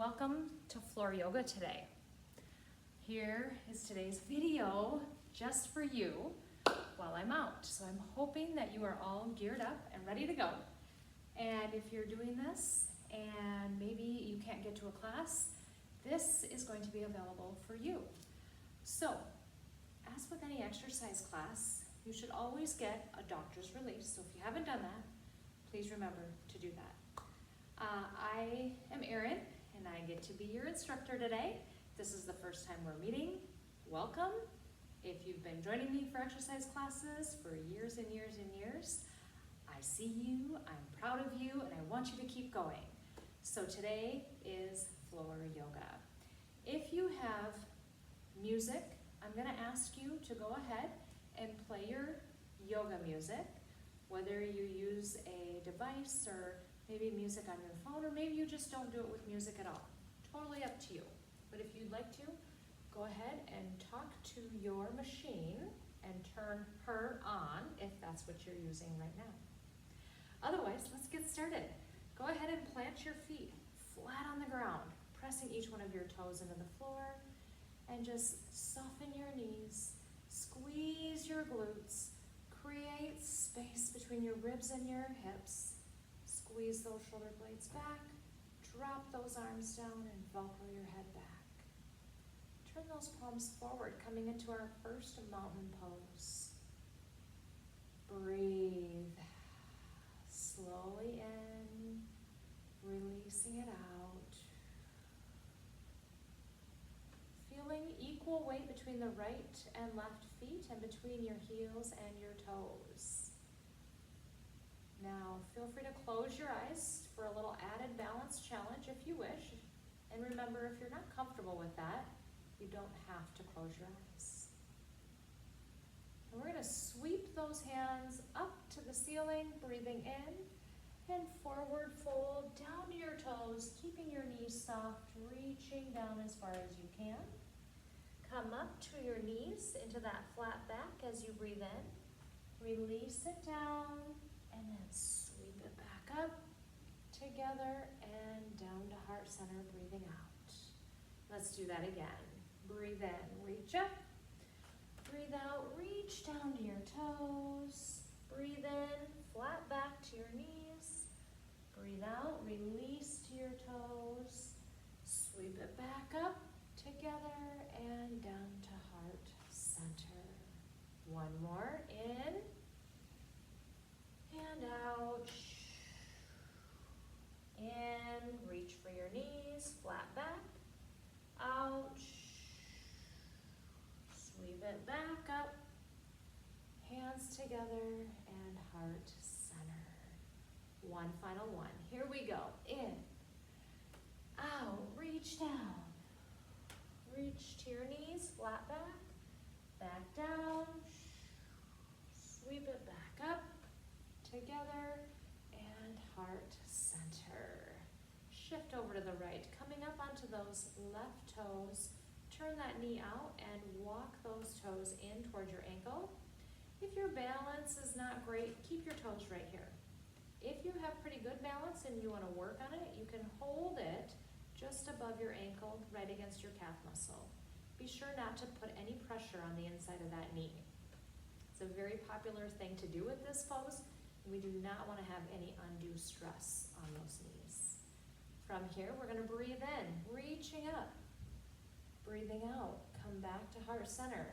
welcome to floor yoga today. Here is today's video just for you while I'm out. So I'm hoping that you are all geared up and ready to go. And if you're doing this and maybe you can't get to a class, this is going to be available for you. So, as with any exercise class, you should always get a doctor's release. So if you haven't done that, please remember to do that. I am Erin, and I get to be your instructor today. This is the first time we're meeting. Welcome. If you've been joining me for exercise classes for years and years and years, I see you, I'm proud of you, and I want you to keep going. So today is floor yoga. If you have music, I'm going to ask you to go ahead and play your yoga music, whether you use a device or maybe music on your phone, or maybe you just don't do it with music at all. Totally up to you. But if you'd like to, go ahead and talk to your machine and turn her on if that's what you're using right now. Otherwise, let's get started. Go ahead and plant your feet flat on the ground, pressing each one of your toes into the floor, and just soften your knees, squeeze your glutes, create space between your ribs and your hips. Squeeze those shoulder blades back, drop those arms down, and Velcro your head back. Turn those palms forward, coming into our first mountain pose. Breathe slowly in, releasing it out. Feeling equal weight between the right and left feet and between your heels and your toes. Now, feel free to close your eyes for a little added balance challenge if you wish. And remember, if you're not comfortable with that, you don't have to close your eyes. And we're going to sweep those hands up to the ceiling, breathing in, and forward fold down to your toes, keeping your knees soft, reaching down as far as you can. Come up to your knees into that flat back as you breathe in. Release it down, and then sweep it back up, together, and down to heart center, breathing out. Let's do that again. Breathe in, reach up. Breathe out, reach down to your toes. Breathe in, flat back to your knees. Breathe out, release to your toes. Sweep it back up, together, and down to heart center. One more, in and out. In, reach for your knees, flat back. Out. Sweep it back up. Hands together and heart center. One final one. Here we go. In. Out. Reach down. Reach to your knees, flat back. Back down. Sweep it back up. Together and heart center. Shift over to the right, coming up onto those left toes. Turn that knee out and walk those toes in towards your ankle. If your balance is not great, keep your toes right here. If you have pretty good balance and you want to work on it, you can hold it just above your ankle, right against your calf muscle. Be sure not to put any pressure on the inside of that knee. It's a very popular thing to do with this pose. We do not want to have any undue stress on those knees. From here, we're going to breathe in, reaching up. Breathing out, come back to heart center.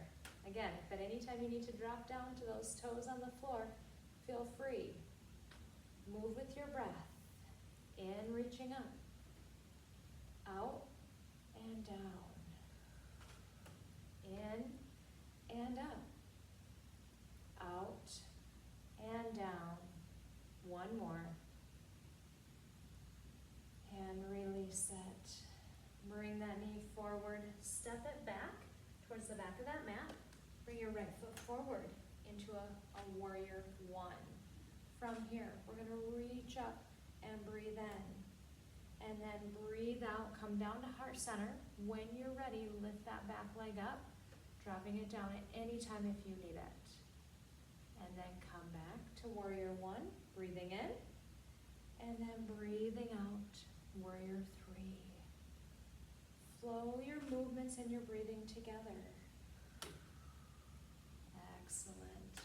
Again, if at any time you need to drop down to those toes on the floor, feel free. Move with your breath. In, reaching up. Out and down. In and up. Out and down. One more. And release it. Bring that knee forward. Step it back towards the back of that mat. Bring your right foot forward into a warrior one. From here, we're going to reach up and breathe in. And then breathe out. Come down to heart center. When you're ready, lift that back leg up, dropping it down at any time if you need it. And then come back to warrior one, breathing in, and then breathing out, warrior three. flow your movements and your breathing together. Excellent.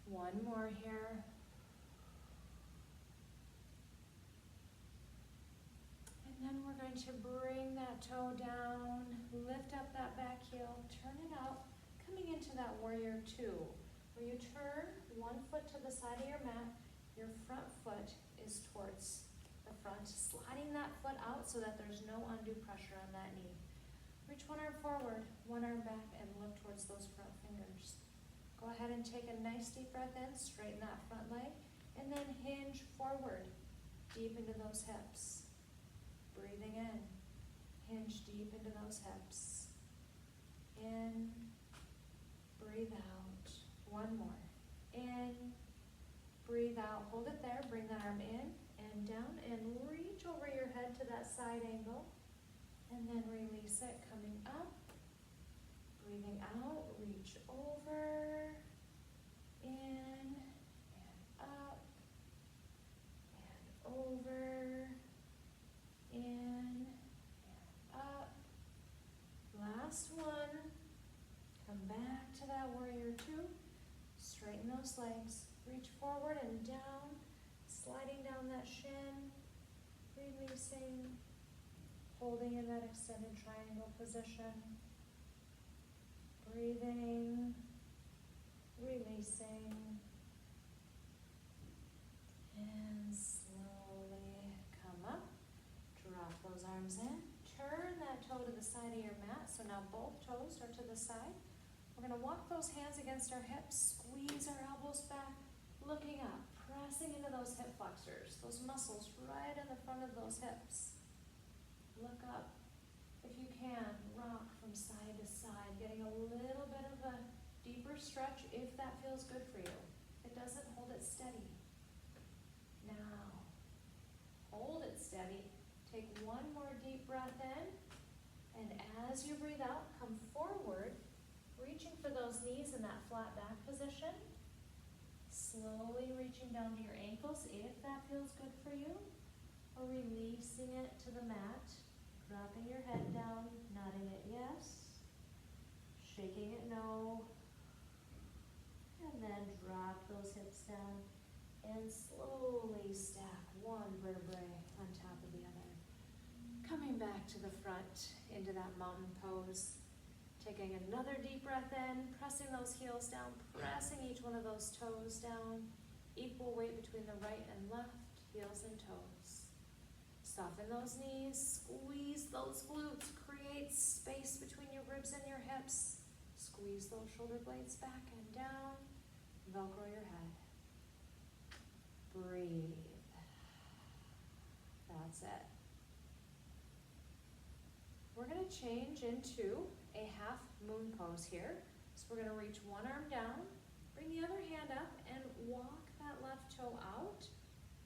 One more here. And then we're going to bring that toe down, lift up that back heel, turn it out, coming into that warrior two, where you turn one foot to the side of your mat, your front foot is towards the front, sliding that foot out so that there's no undue pressure on that knee. Reach one arm forward, one arm back, and look towards those front fingers. Go ahead and take a nice deep breath in, straighten that front leg, and then hinge forward, deep into those hips. Breathing in, hinge deep into those hips. In, breathe out. One more. In, breathe out. Hold it there. Bring that arm in and down and reach over your head to that side angle. And then release it, coming up. Breathing out, reach over. In and up and over. In and up. Last one. Come back to that warrior two. Straighten those legs. Reach forward and down. Sliding down that shin. Releasing. Holding in that extended triangle position. Breathing. Releasing. And slowly come up. Drop those arms in. Turn that toe to the side of your mat. So now both toes are to the side. We're going to walk those hands against our hips. Squeeze our elbows back. Looking up. Pressing into those hip flexors. Those muscles right in the front of those hips. Look up. If you can, rock from side to side. Getting a little bit of a deeper stretch if that feels good for you. If it doesn't, hold it steady. Now, hold it steady. Take one more deep breath in, and as you breathe out, come forward, reaching for those knees in that flat back position. Slowly reaching down to your ankles if that feels good for you, or releasing it to the mat, dropping your head down, nodding it yes, shaking it no, and then drop those hips down and slowly stack one vertebrae on top of the other. Coming back to the front into that mountain pose. Taking another deep breath in, pressing those heels down, pressing each one of those toes down. Equal weight between the right and left, heels and toes. Soften those knees, squeeze those glutes, create space between your ribs and your hips. Squeeze those shoulder blades back and down. Velcro your head. Breathe. That's it. We're going to change into a half moon pose here. So we're going to reach one arm down, bring the other hand up, and walk that left toe out,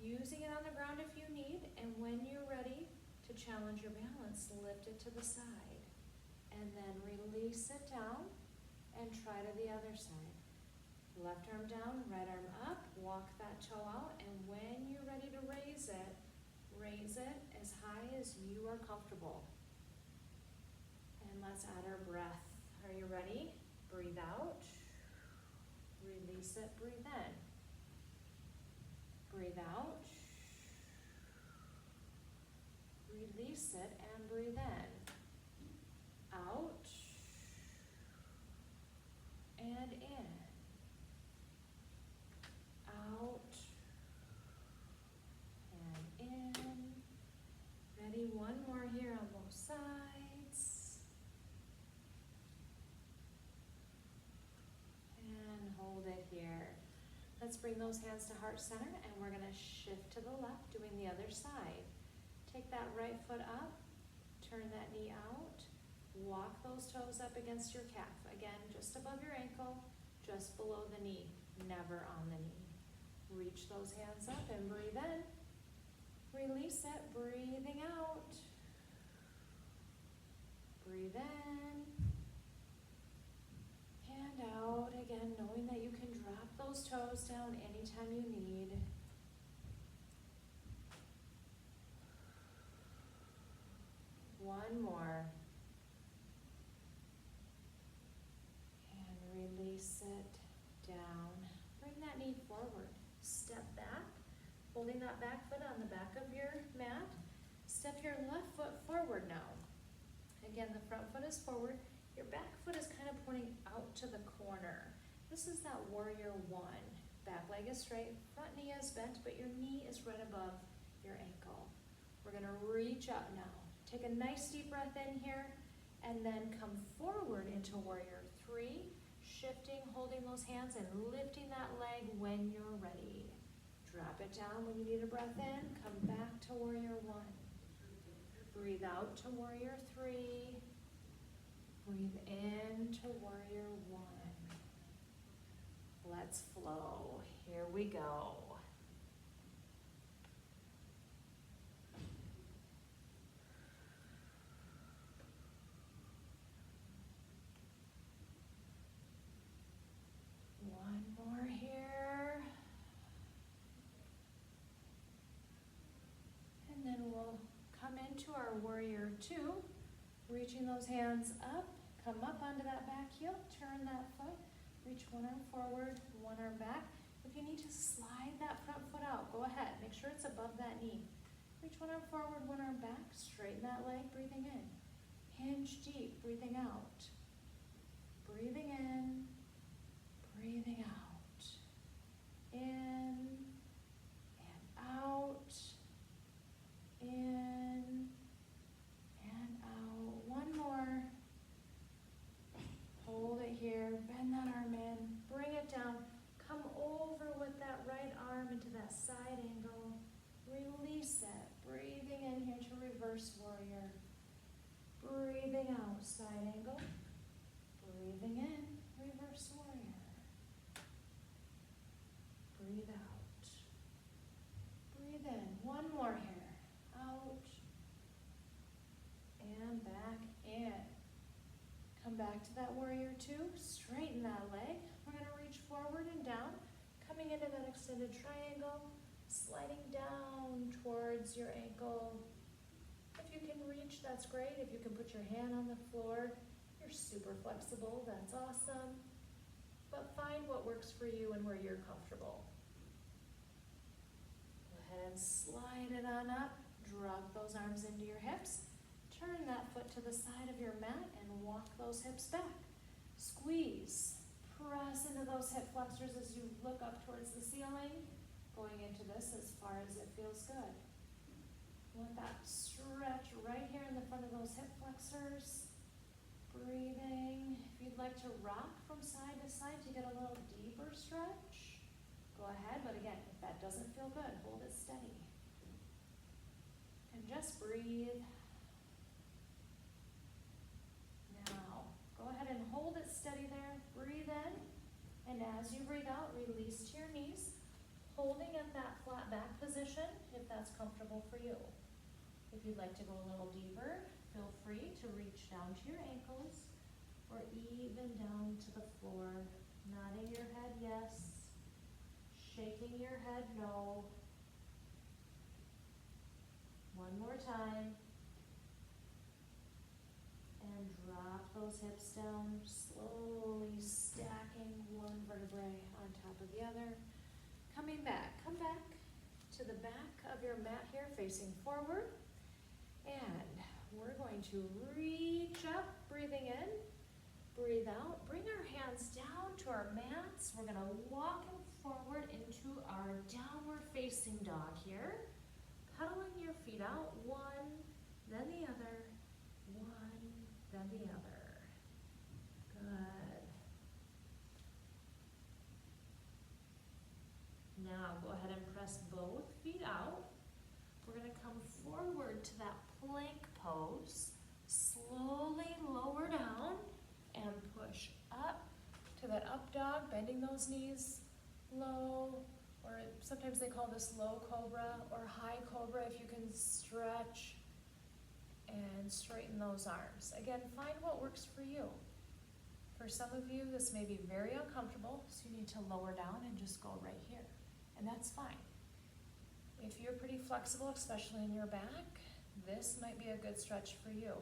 using it on the ground if you need, and when you're ready to challenge your balance, lift it to the side, and then release it down, and try to the other side. Left arm down, right arm up, walk that toe out, and when you're ready to raise it as high as you are comfortable. And let's add our breath. Are you ready? Breathe out. Release it, breathe in. Breathe out. Release it and breathe in. Out. And in. Out. And in. Ready? One more here on both sides. And hold it here. Let's bring those hands to heart center, and we're going to shift to the left, doing the other side. Take that right foot up, turn that knee out, walk those toes up against your calf. Again, just above your ankle, just below the knee, never on the knee. Reach those hands up and breathe in. Release it, breathing out. Breathe in. And out again, knowing that you can drop those toes down anytime you need. One more. And release it down. Bring that knee forward. Step back, holding that back foot on the back of your mat. Step your left foot forward now. Again, the front foot is forward. Your back foot is kind of pointing out to the corner. This is that warrior one. Back leg is straight, front knee is bent, but your knee is right above your ankle. We're gonna reach up now. Take a nice deep breath in here, and then come forward into warrior three, shifting, holding those hands, and lifting that leg when you're ready. Drop it down when you need a breath in, come back to warrior one. Breathe out to warrior three. Breathe in to warrior one. Let's flow. Here we go. One more here. And then we'll come into our warrior two, reaching those hands up, come up onto that back heel, turn that foot, reach one arm forward, one arm back. If you need to slide that front foot out, go ahead, make sure it's above that knee. Reach one arm forward, one arm back, straighten that leg, breathing in. Hinge deep, breathing out. Breathing in, breathing out. In and out. In and out. One more. Hold it here, bend that arm in, bring it down. Come over with that right arm into that side angle. Release it. Breathing in here to reverse warrior. Breathing out, side angle. Breathing in, reverse warrior. Breathe out. Breathe in. One more here. Out. And back in. Come back to that warrior two. Straighten that leg. We're going to reach forward and down. Coming into that extended triangle. Sliding down towards your ankle. If you can reach, that's great. If you can put your hand on the floor, you're super flexible. That's awesome. But find what works for you and where you're comfortable. Go ahead and slide it on up. Drop those arms into your hips. Turn that foot to the side of your mat and walk those hips back. Squeeze. Press into those hip flexors as you look up towards the ceiling. Going into this as far as it feels good. Want that stretch right here in the front of those hip flexors. Breathing. If you'd like to rock from side to side to get a little deeper stretch, go ahead. But again, if that doesn't feel good, hold it steady. And just breathe. Now, go ahead and hold it steady there. Breathe in. And as you breathe out, release to your knees. Holding at that flat back position if that's comfortable for you. If you'd like to go a little deeper, feel free to reach down to your ankles or even down to the floor. Nodding your head yes, shaking your head no. One more time. And drop those hips down, slowly stacking one vertebrae on top of the other. Coming back, come back to the back of your mat here, facing forward. And we're going to reach up, breathing in, breathe out. Bring our hands down to our mats. We're gonna walk forward into our downward facing dog here. Cuddling your feet out, one, then the other, one, then the other. Good. Now go ahead and press both feet out. We're going to come forward to that plank pose. Slowly lower down and push up to that up dog, bending those knees low, or sometimes they call this low cobra or high cobra if you can stretch and straighten those arms. Again, find what works for you. For some of you, this may be very uncomfortable, so you need to lower down and just go right here. And that's fine. If you're pretty flexible, especially in your back, this might be a good stretch for you.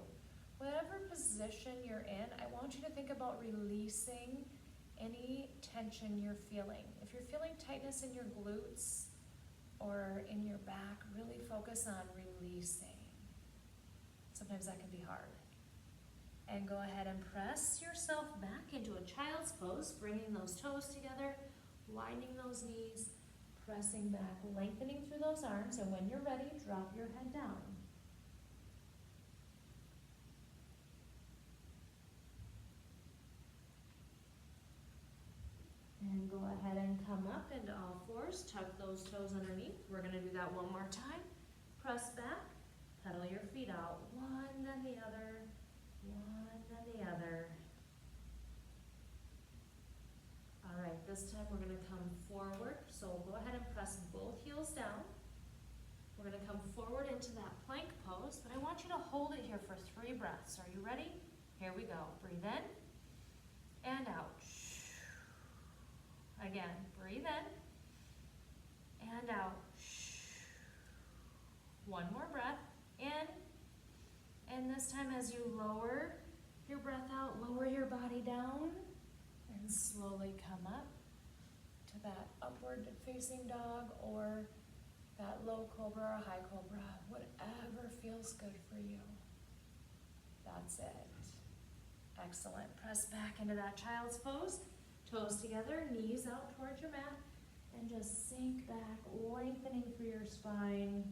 whatever position you're in, I want you to think about releasing any tension you're feeling. If you're feeling tightness in your glutes or in your back, really focus on releasing. Sometimes that can be hard. And go ahead and press yourself back into a child's pose, bringing those toes together, widening those knees, pressing back, lengthening through those arms, and when you're ready, drop your head down. And go ahead and come up into all fours, tuck those toes underneath. We're gonna do that one more time. Press back, pedal your feet out, one then the other, one then the other. All right, this time we're gonna come forward. So go ahead and press both heels down. We're gonna come forward into that plank pose, but I want you to hold it here for 3 breaths. Are you ready? Here we go. Breathe in and out. Again, breathe in and out. One more breath in, and this time as you lower your breath out, lower your body down, and slowly come up to that upward facing dog or that low cobra or high cobra, whatever feels good for you. That's it. Excellent. Press back into that child's pose. Toes together, knees out towards your mat, and just sink back, lengthening through your spine.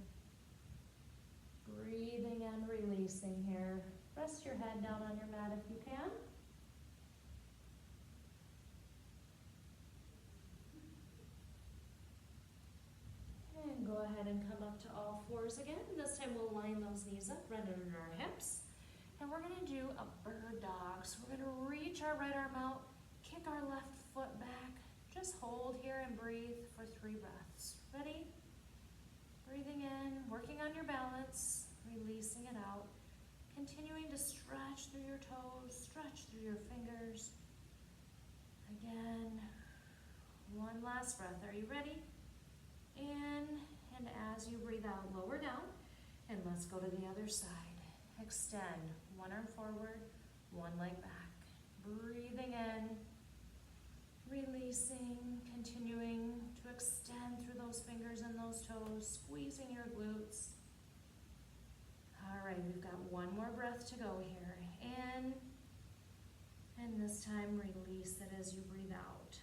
Breathing and releasing here. Rest your head down on your mat if you can. And go ahead and come up to all fours again. This time we'll line those knees up right under our hips. And we're gonna do a bird dog. So we're gonna reach our right arm out, kick our left foot back. Just hold here and breathe for 3 breaths. Ready? Breathing in, working on your balance, releasing it out. Continuing to stretch through your toes, stretch through your fingers. Again, one last breath. Are you ready? In, and as you breathe out, lower down, and let's go to the other side. Extend, one arm forward, one leg back. Breathing in, releasing, continuing to extend through those fingers and those toes, squeezing your glutes. All right, we've got one more breath to go here. In, and this time release it as you breathe out.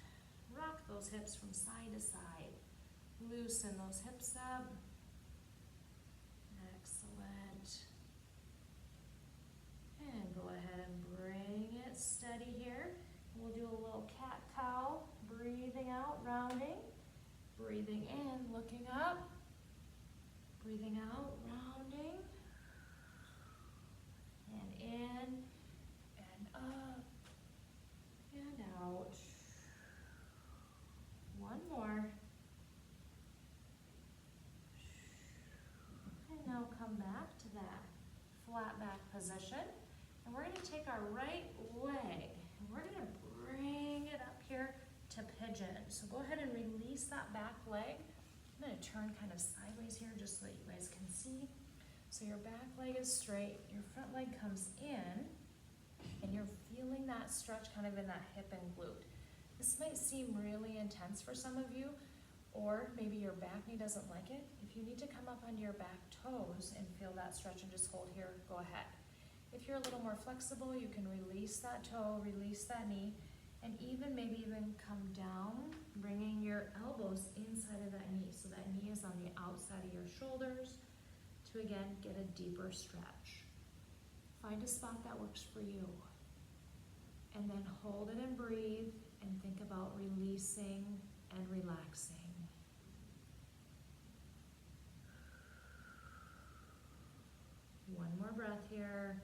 Rock those hips from side to side. Loosen those hips up. Excellent. And go ahead and bring it steady here. We'll do a little cat-cow, breathing out, rounding. Breathing in, looking up. Breathing out, rounding. And in, and up, and out. One more. And now come back to that flat back position. And we're gonna take our right leg, and we're gonna bring it up here to pigeon. So go ahead and release that back leg. I'm gonna turn kind of sideways here just so that you guys can see. So your back leg is straight, your front leg comes in, and you're feeling that stretch kind of in that hip and glute. This might seem really intense for some of you, or maybe your back knee doesn't like it. If you need to come up onto your back toes and feel that stretch and just hold here, go ahead. If you're a little more flexible, you can release that toe, release that knee, and maybe even come down, bringing your elbows inside of that knee. So that knee is on the outside of your shoulders to, again, get a deeper stretch. Find a spot that works for you. And then hold it and breathe and think about releasing and relaxing. One more breath here.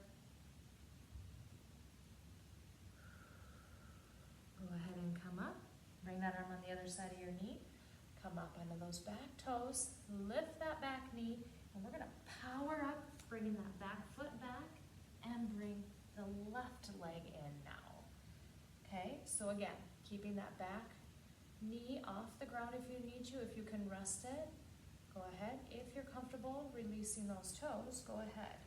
Go ahead and come up. Bring that arm on the other side of your knee. Come up onto those back toes. Lift that back knee. And we're going to power up, bringing that back foot back. And bring the left leg in now. Okay, so again, keeping that back knee off the ground if you need to. If you can rest it, go ahead. If you're comfortable releasing those toes, go ahead.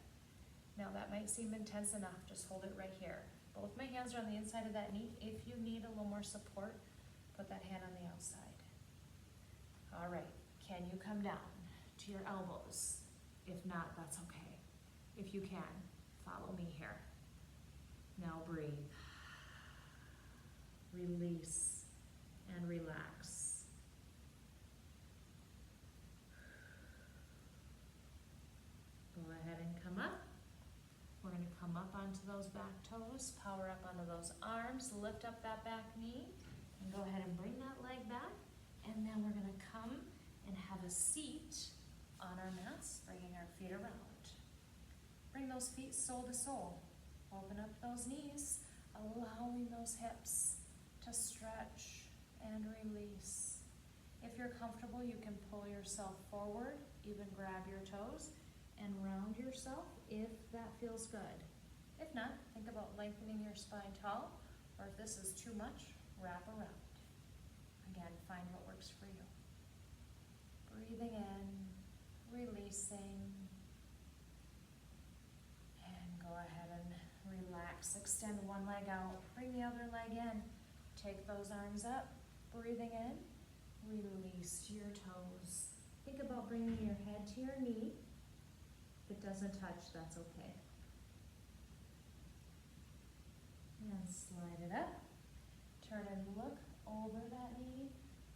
Now that might seem intense enough, just hold it right here. Both my hands are on the inside of that knee. If you need a little more support, put that hand on the outside. All right, can you come down to your elbows? If not, that's okay. If you can, follow me here. Now breathe. Release and relax. Go ahead and come up. We're going to come up onto those back toes, power up onto those arms, lift up that back knee, and go ahead and bring that leg back. And then we're going to come and have a seat on our mats, bringing our feet around. Bring those feet sole to sole. Open up those knees, allowing those hips to stretch and release. If you're comfortable, you can pull yourself forward, even grab your toes, and round yourself if that feels good. If not, think about lengthening your spine tall, or if this is too much, wrap around. Again, find what works for you. Breathing in, releasing, and go ahead and relax. Extend one leg out, bring the other leg in. Take those arms up, breathing in, release to your toes. Think about bringing your head to your knee. If it doesn't touch, that's okay. And slide it up. Turn and look over that knee.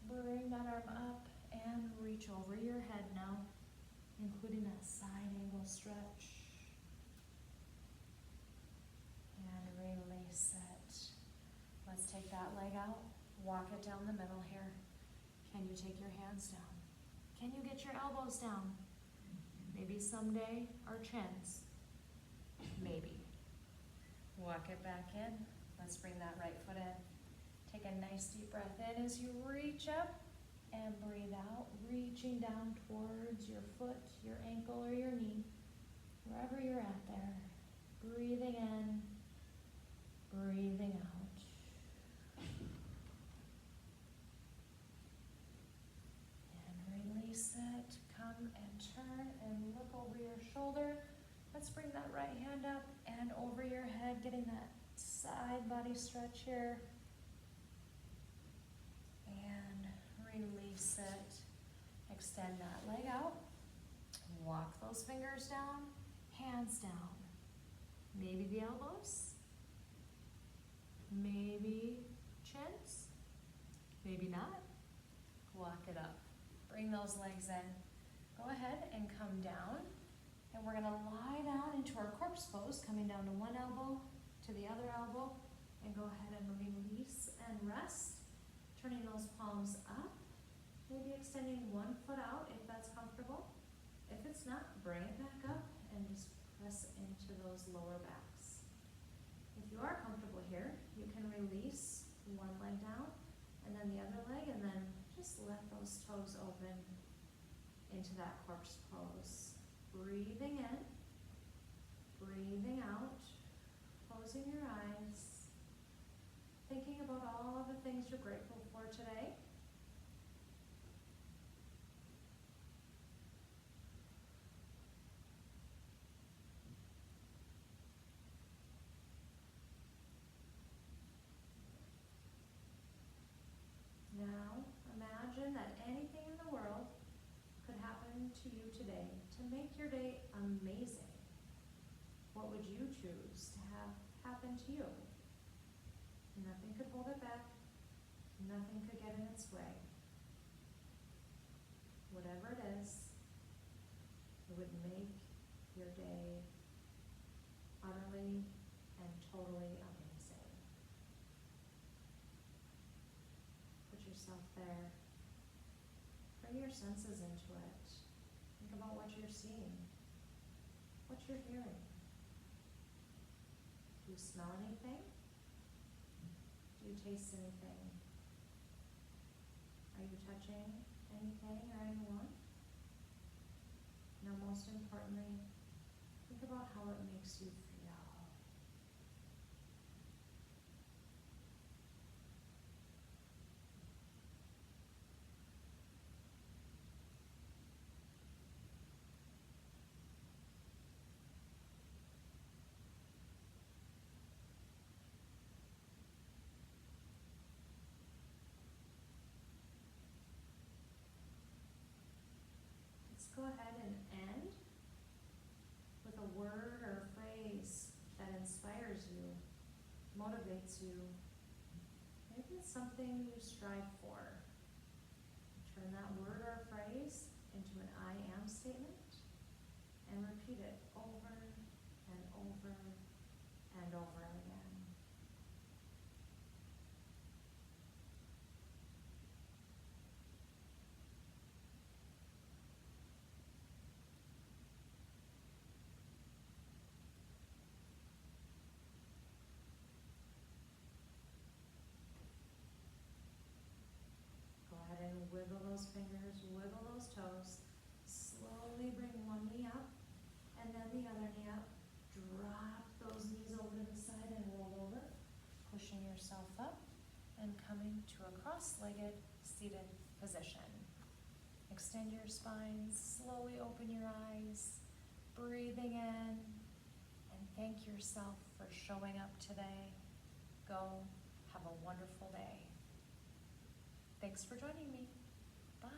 Bring that arm up and reach over your head now, including that side angle stretch. And release it. Let's take that leg out. Walk it down the middle here. Can you take your hands down? Can you get your elbows down? Maybe someday our chins. Maybe. Walk it back in. Let's bring that right foot in. Take a nice deep breath in as you reach up and breathe out, reaching down towards your foot, your ankle, or your knee, wherever you're at there. Breathing in, breathing out. And release it. Come and turn and look over your shoulder. Let's bring that right hand up and over your head, getting that side body stretch here. And release it. Extend that leg out. Walk those fingers down, hands down. Maybe the elbows. Maybe chins. Maybe not. Walk it up. Bring those legs in. Go ahead and come down. And we're going to lie down into our corpse pose, coming down to one elbow to the other elbow. And go ahead and release and rest. Turning those palms up. Maybe extending one foot out if that's comfortable. If it's not, bring it back up and just press into those lower backs. If you are comfortable here, you can release one leg down and then the other leg, and then just let those toes open into that corpse pose. Breathing in, breathing out, closing your eyes, thinking about all of the things you're grateful for today. Now, imagine that anything in the world could happen to you today to make your day amazing. What would you choose to have happen to you? Nothing could hold it back. Nothing could get in its way. Whatever it is, it would make your day utterly and totally amazing. Put yourself there. Bring your senses into it. Think about what you're seeing, what you're hearing. Do you smell anything? Do you taste anything? Are you touching anything or anyone? Now, most importantly, think about how it makes you feel. word or phrase that inspires you, motivates you. Maybe it's something you strive for. Turn that word or phrase into an I am statement and repeat it over and over and over again. Go ahead and wiggle those fingers, wiggle those toes. Slowly bring one knee up and then the other knee up. Drop those knees over to the side and roll over, pushing yourself up and coming to a cross-legged seated position. Extend your spine, slowly open your eyes, breathing in, and thank yourself for showing up today. Go have a wonderful day. Thanks for joining me. Bye.